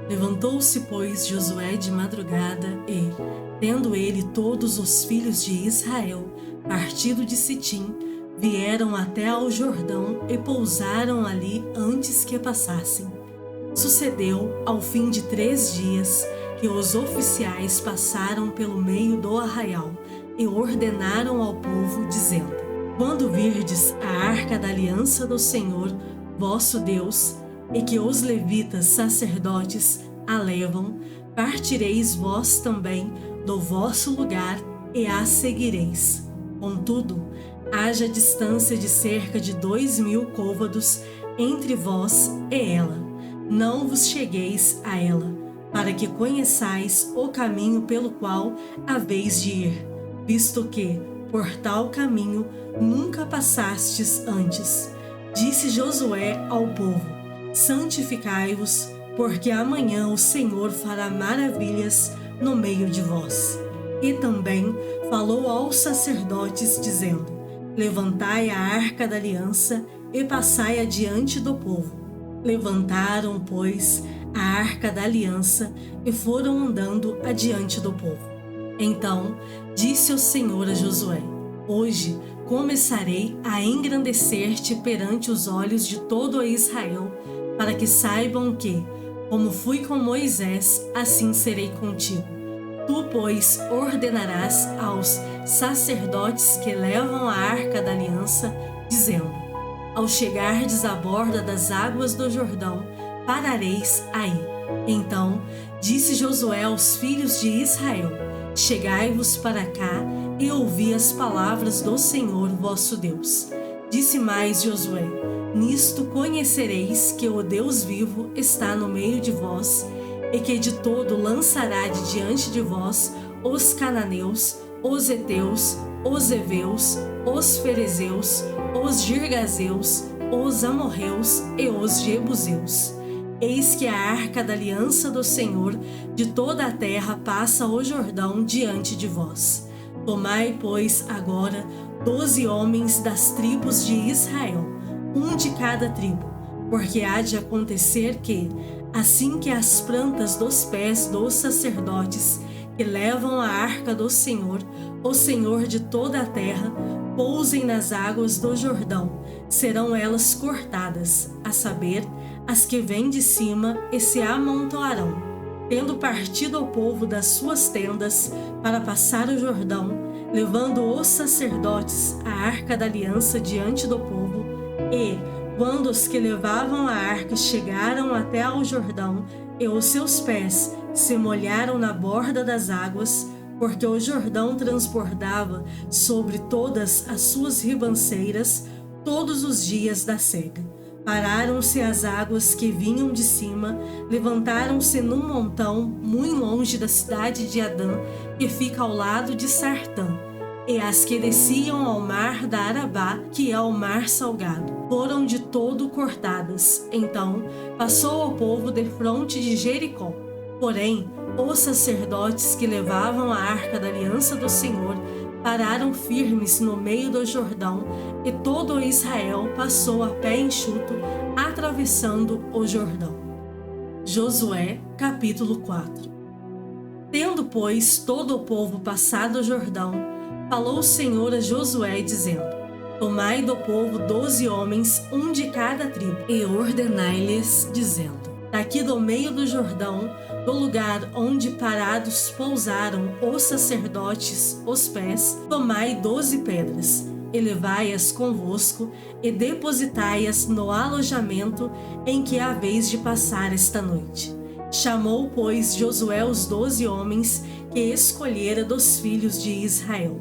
Levantou-se, pois, Josué de madrugada e, tendo ele todos os filhos de Israel partido de Sitim, vieram até ao Jordão e pousaram ali antes que passassem. Sucedeu, ao fim de 3 dias, que os oficiais passaram pelo meio do arraial e ordenaram ao povo, dizendo: Quando virdes a arca da aliança do Senhor, vosso Deus, e que os levitas sacerdotes a levam, partireis vós também do vosso lugar e a seguireis. Contudo, haja distância de cerca de 2.000 côvados entre vós e ela. Não vos chegueis a ela, para que conheçais o caminho pelo qual haveis de ir, visto que, por tal caminho, nunca passastes antes. Disse Josué ao povo: Santificai-vos, porque amanhã o Senhor fará maravilhas no meio de vós. E também falou aos sacerdotes, dizendo: Levantai a arca da aliança e passai adiante do povo. Levantaram, pois, a arca da aliança e foram andando adiante do povo. Então disse o Senhor a Josué: Hoje começarei a engrandecer-te perante os olhos de todo Israel, para que saibam que, como fui com Moisés, assim serei contigo. Tu, pois, ordenarás aos sacerdotes que levam a arca da aliança, dizendo: Ao chegardes à borda das águas do Jordão, parareis aí. Então disse Josué aos filhos de Israel: Chegai-vos para cá e ouvi as palavras do Senhor vosso Deus. Disse mais Josué: Nisto conhecereis que o Deus vivo está no meio de vós, e que de todo lançará de diante de vós os cananeus, os heteus, os heveus, os ferezeus, os girgazeus, os amorreus e os jebuseus. Eis que a arca da aliança do Senhor de toda a terra passa o Jordão diante de vós. Tomai, pois, agora 12 homens das tribos de Israel, um de cada tribo, porque há de acontecer que, assim que as plantas dos pés dos sacerdotes que levam a arca do Senhor, o Senhor de toda a terra, pousem nas águas do Jordão, serão elas cortadas, a saber, as que vêm de cima e se amontoarão. Tendo partido o povo das suas tendas para passar o Jordão, levando os sacerdotes a arca da aliança diante do povo, e, quando os que levavam a arca chegaram até ao Jordão, e os seus pés se molharam na borda das águas, porque o Jordão transbordava sobre todas as suas ribanceiras todos os dias da seca. Pararam-se as águas que vinham de cima, levantaram-se num montão muito longe da cidade de Adã, que fica ao lado de Sartã, e as que desciam ao mar da Arabá, que é o mar salgado, foram de todo cortadas. Então passou o povo defronte de Jericó. Porém, os sacerdotes que levavam a arca da aliança do Senhor pararam firmes no meio do Jordão, e todo Israel passou a pé enxuto, atravessando o Jordão. Josué, capítulo 4. Tendo, pois, todo o povo passado o Jordão, falou o Senhor a Josué, dizendo: Tomai do povo 12 homens, um de cada tribo, e ordenai-lhes, dizendo: Daqui do meio do Jordão, do lugar onde parados pousaram os sacerdotes os pés, tomai 12 pedras, e levai-as convosco, e depositai-as no alojamento em que haveis de passar esta noite. Chamou, pois, Josué os 12 homens que escolhera dos filhos de Israel,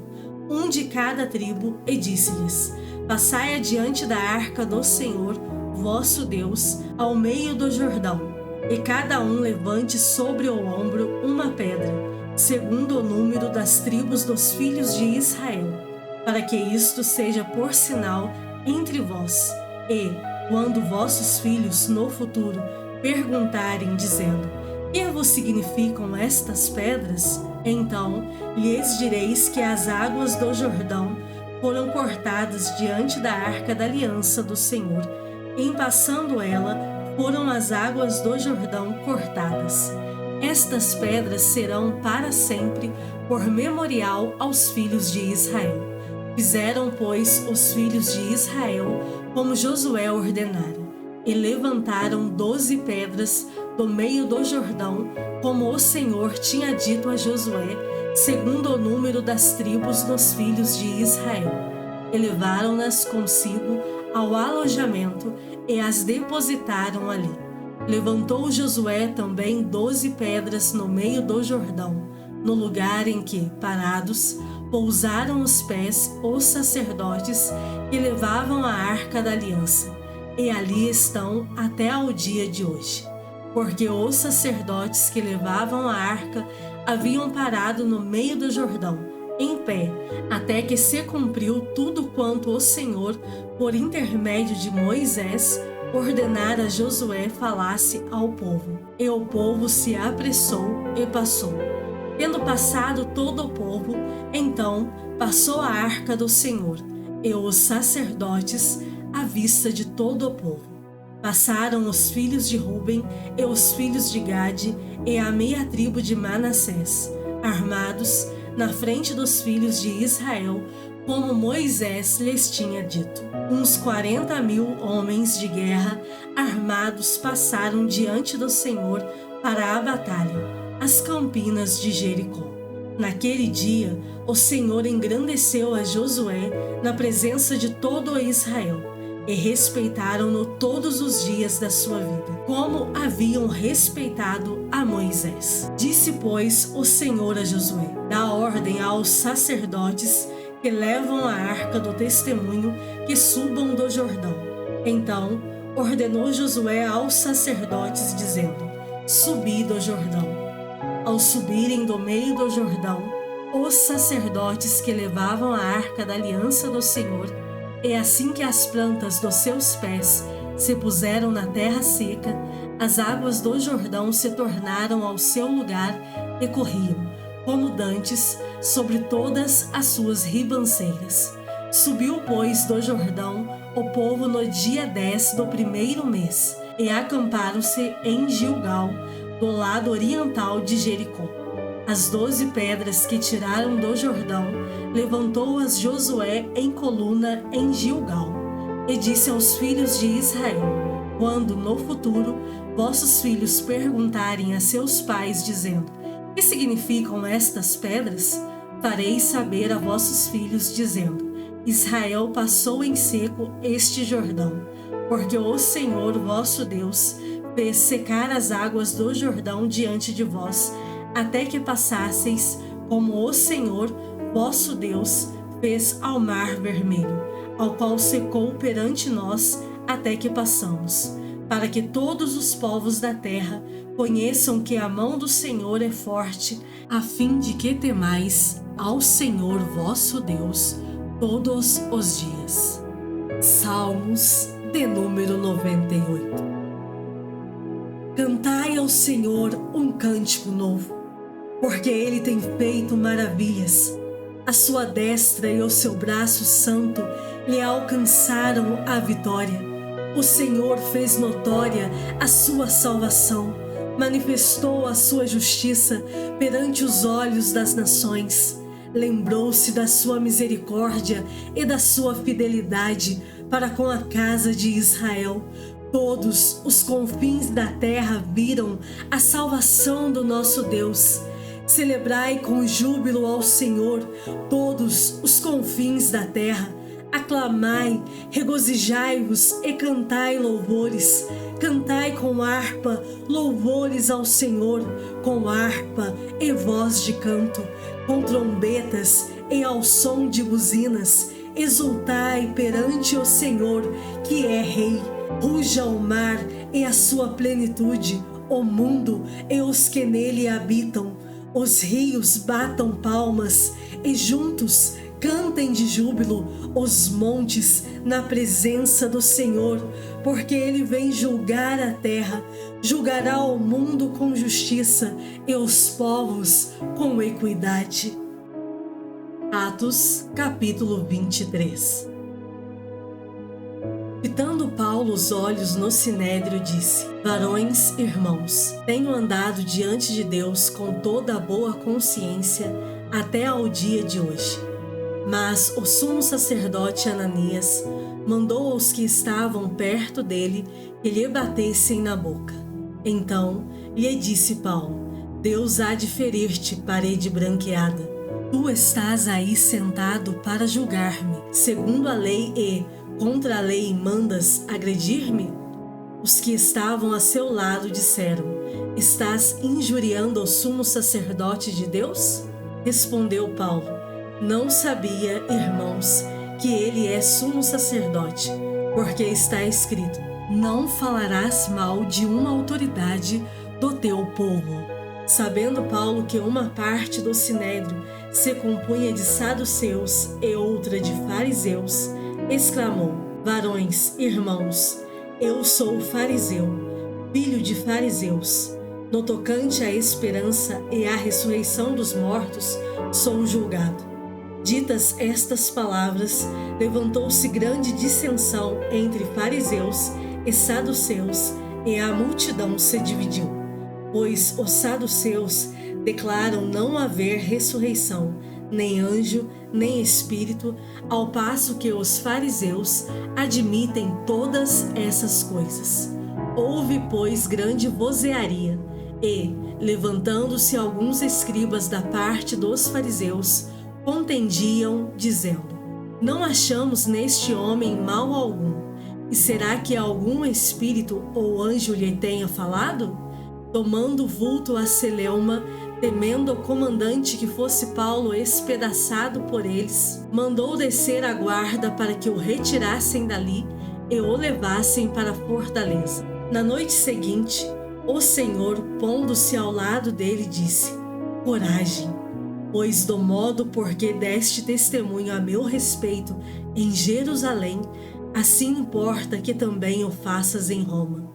um de cada tribo, e disse-lhes: Passai adiante da arca do Senhor, vosso Deus, ao meio do Jordão, e cada um levante sobre o ombro uma pedra, segundo o número das tribos dos filhos de Israel, para que isto seja por sinal entre vós. E, quando vossos filhos no futuro perguntarem, dizendo: Que vos significam estas pedras? Então lhes direis que as águas do Jordão foram cortadas diante da arca da aliança do Senhor. Em passando ela, foram as águas do Jordão cortadas. pedras. Estas pedras serão para sempre por memorial aos filhos de Israel. Fizeram, pois, os filhos de Israel como Josué ordenara, e levantaram 12 pedras do meio do Jordão, como o Senhor tinha dito a Josué, segundo o número das tribos dos filhos de Israel. E levaram-nas consigo ao alojamento e as depositaram ali. Levantou Josué também 12 pedras no meio do Jordão, no lugar em que, parados, pousaram os pés os sacerdotes que levavam a arca da aliança, e ali estão até ao dia de hoje. Porque os sacerdotes que levavam a arca haviam parado no meio do Jordão, em pé, até que se cumpriu tudo quanto o Senhor, por intermédio de Moisés, ordenara a Josué falasse ao povo. E o povo se apressou e passou. Tendo passado todo o povo, então passou a arca do Senhor, e os sacerdotes à vista de todo o povo. Passaram os filhos de Ruben e os filhos de Gade e a meia tribo de Manassés, armados na frente dos filhos de Israel, como Moisés lhes tinha dito. Uns 40.000 homens de guerra armados passaram diante do Senhor para a batalha, as campinas de Jericó. Naquele dia, o Senhor engrandeceu a Josué na presença de todo Israel, e respeitaram-no todos os dias da sua vida, como haviam respeitado a Moisés. Disse, pois, o Senhor a Josué: dá ordem aos sacerdotes que levam a arca do testemunho que subam do Jordão. Então ordenou Josué aos sacerdotes, dizendo: subi do Jordão. Ao subirem do meio do Jordão, os sacerdotes que levavam a arca da aliança do Senhor, e assim que as plantas dos seus pés se puseram na terra seca, as águas do Jordão se tornaram ao seu lugar e corriam, como dantes, sobre todas as suas ribanceiras. Subiu, pois, do Jordão o povo no dia 10 do primeiro mês, e acamparam-se em Gilgal, do lado oriental de Jericó. As 12 pedras que tiraram do Jordão, levantou-as Josué em coluna em Gilgal, e disse aos filhos de Israel: quando, no futuro, vossos filhos perguntarem a seus pais, dizendo: que significam estas pedras? Fareis saber a vossos filhos, dizendo: Israel passou em seco este Jordão, porque o Senhor vosso Deus fez secar as águas do Jordão diante de vós, até que passasseis, como o Senhor vosso Deus fez ao mar vermelho, ao qual secou perante nós até que passamos, para que todos os povos da terra conheçam que a mão do Senhor é forte, a fim de que temais ao Senhor vosso Deus todos os dias. Salmos de número 98. Cantai ao Senhor um cântico novo, porque Ele tem feito maravilhas. A sua destra e o seu braço santo lhe alcançaram a vitória. O Senhor fez notória a sua salvação, manifestou a sua justiça perante os olhos das nações. Lembrou-se da sua misericórdia e da sua fidelidade para com a casa de Israel. Todos os confins da terra viram a salvação do nosso Deus. Celebrai com júbilo ao Senhor todos os confins da terra. Aclamai, regozijai-vos e cantai louvores. Cantai com harpa louvores ao Senhor, com harpa e voz de canto, com trombetas e ao som de buzinas. Exultai perante o Senhor, que é Rei. Ruja o mar e a sua plenitude, o mundo e os que nele habitam. Os rios batam palmas e juntos cantem de júbilo os montes na presença do Senhor, porque Ele vem julgar a terra, julgará o mundo com justiça e os povos com equidade. Atos, capítulo 23. Fitando Paulo Paulo os olhos no sinédrio, disse: Varões, irmãos, tenho andado diante de Deus com toda a boa consciência até ao dia de hoje. Mas o sumo sacerdote Ananias mandou aos que estavam perto dele que lhe batessem na boca. Então lhe disse Paulo: Deus há de ferir-te, parede branqueada. Tu estás aí sentado para julgar-me, segundo a lei, e contra a lei mandas agredir-me? Os que estavam a seu lado disseram: Estás injuriando o sumo sacerdote de Deus? Respondeu Paulo: Não sabia, irmãos, que ele é sumo sacerdote, porque está escrito: Não falarás mal de uma autoridade do teu povo. Sabendo Paulo que uma parte do sinédrio se compunha de saduceus e outra de fariseus, exclamou: Varões, irmãos, eu sou fariseu, filho de fariseus. No tocante à esperança e à ressurreição dos mortos, sou julgado. Ditas estas palavras, levantou-se grande dissensão entre fariseus e saduceus, e a multidão se dividiu. Pois os saduceus declaram não haver ressurreição, nem anjo, nem espírito, ao passo que os fariseus admitem todas essas coisas. Houve, pois, grande vozearia, e, levantando-se alguns escribas da parte dos fariseus, contendiam, dizendo: Não achamos neste homem mal algum. E será que algum espírito ou anjo lhe tenha falado? Tomando vulto a celeuma, temendo o comandante que fosse Paulo espedaçado por eles, mandou descer a guarda para que o retirassem dali e o levassem para a fortaleza. Na noite seguinte, o Senhor, pondo-se ao lado dele, disse: Coragem, pois do modo por que deste testemunho a meu respeito em Jerusalém, assim importa que também o faças em Roma.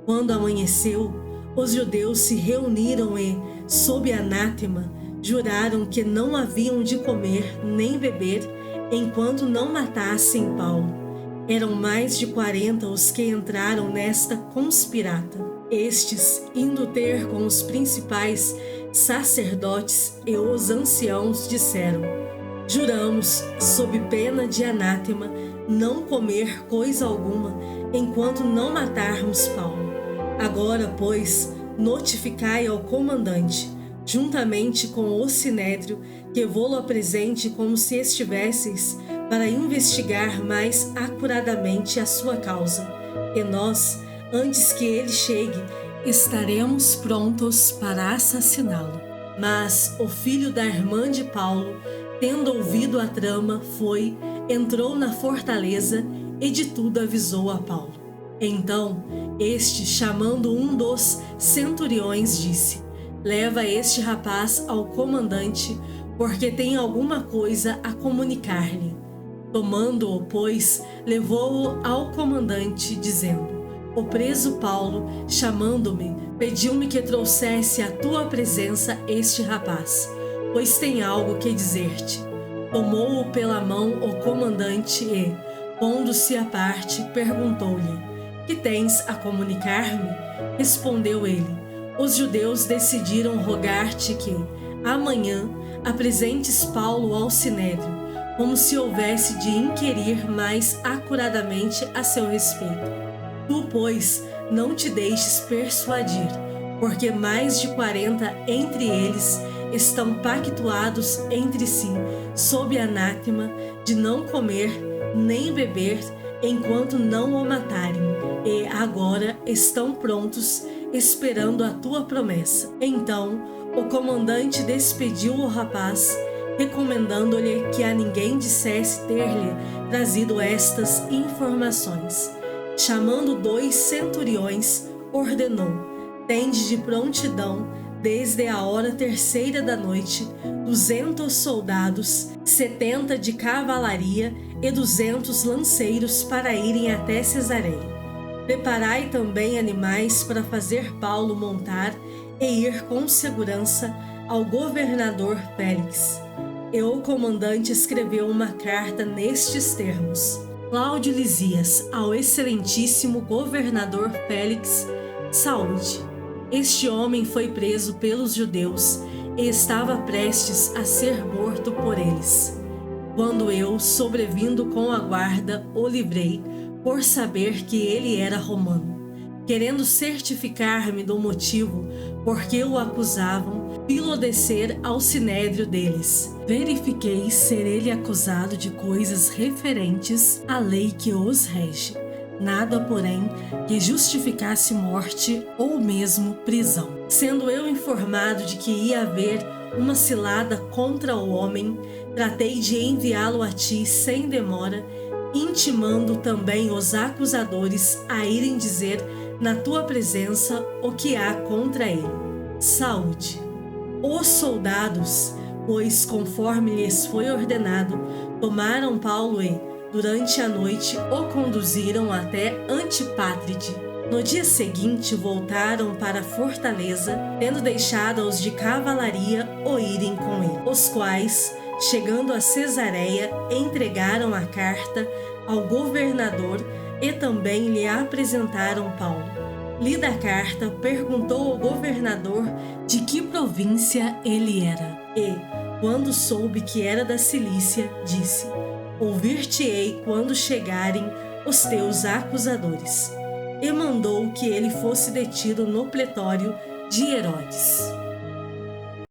Quando amanheceu, os judeus se reuniram e, sob anátema, juraram que não haviam de comer nem beber enquanto não matassem Paulo. Eram mais de 40 os que entraram nesta conspirata. Estes, indo ter com os principais sacerdotes e os anciãos, disseram: Juramos, sob pena de anátema, não comer coisa alguma enquanto não matarmos Paulo. Agora, pois, notificai ao comandante, juntamente com o sinédrio, que vô-lo apresente como se estivesseis para investigar mais acuradamente a sua causa. E nós, antes que ele chegue, estaremos prontos para assassiná-lo. Mas o filho da irmã de Paulo, tendo ouvido a trama, entrou na fortaleza e de tudo avisou a Paulo. Então, este, chamando um dos centuriões, disse: Leva este rapaz ao comandante, porque tem alguma coisa a comunicar-lhe. Tomando-o, pois, levou-o ao comandante, dizendo: O preso Paulo, chamando-me, pediu-me que trouxesse à tua presença este rapaz, pois tem algo que dizer-te. Tomou-o pela mão o comandante e, pondo-se à parte, perguntou-lhe: Que tens a comunicar-me? Respondeu ele: Os judeus decidiram rogar-te que, amanhã, apresentes Paulo ao sinédrio, como se houvesse de inquirir mais acuradamente a seu respeito. Tu, pois, não te deixes persuadir, porque mais de 40 entre eles estão pactuados entre si, sob anátema, de não comer nem beber enquanto não o matarem, e agora estão prontos, esperando a tua promessa. Então, o comandante despediu o rapaz, recomendando-lhe que a ninguém dissesse ter-lhe trazido estas informações. Chamando 2 centuriões, ordenou: Tende de prontidão, desde a hora 3ª da noite, 200 soldados, 70 de cavalaria e 200 lanceiros para irem até Cesareia. Preparai também animais para fazer Paulo montar e ir com segurança ao governador Félix. E o comandante escreveu uma carta nestes termos: Cláudio Lisias, ao excelentíssimo governador Félix, saúde. Este homem foi preso pelos judeus e estava prestes a ser morto por eles. Quando eu, sobrevindo com a guarda, o livrei, por saber que ele era romano. Querendo certificar-me do motivo por que o acusavam, vi-lo descer ao sinédrio deles. Verifiquei ser ele acusado de coisas referentes à lei que os rege. Nada, porém, que justificasse morte ou mesmo prisão. Sendo eu informado de que ia haver uma cilada contra o homem, tratei de enviá-lo a ti sem demora, intimando também os acusadores a irem dizer na tua presença o que há contra ele. Saúde. Os soldados, pois conforme lhes foi ordenado, tomaram Paulo e, durante a noite, o conduziram até Antipátride. No dia seguinte voltaram para a fortaleza, tendo deixado os de cavalaria o irem com ele, os quais, chegando a Cesareia, entregaram a carta ao governador e também lhe apresentaram Paulo. Lida a carta, perguntou ao governador de que província ele era. E, quando soube que era da Cilícia, disse: ouvir-te-ei quando chegarem os teus acusadores. E mandou que ele fosse detido no pretório de Herodes.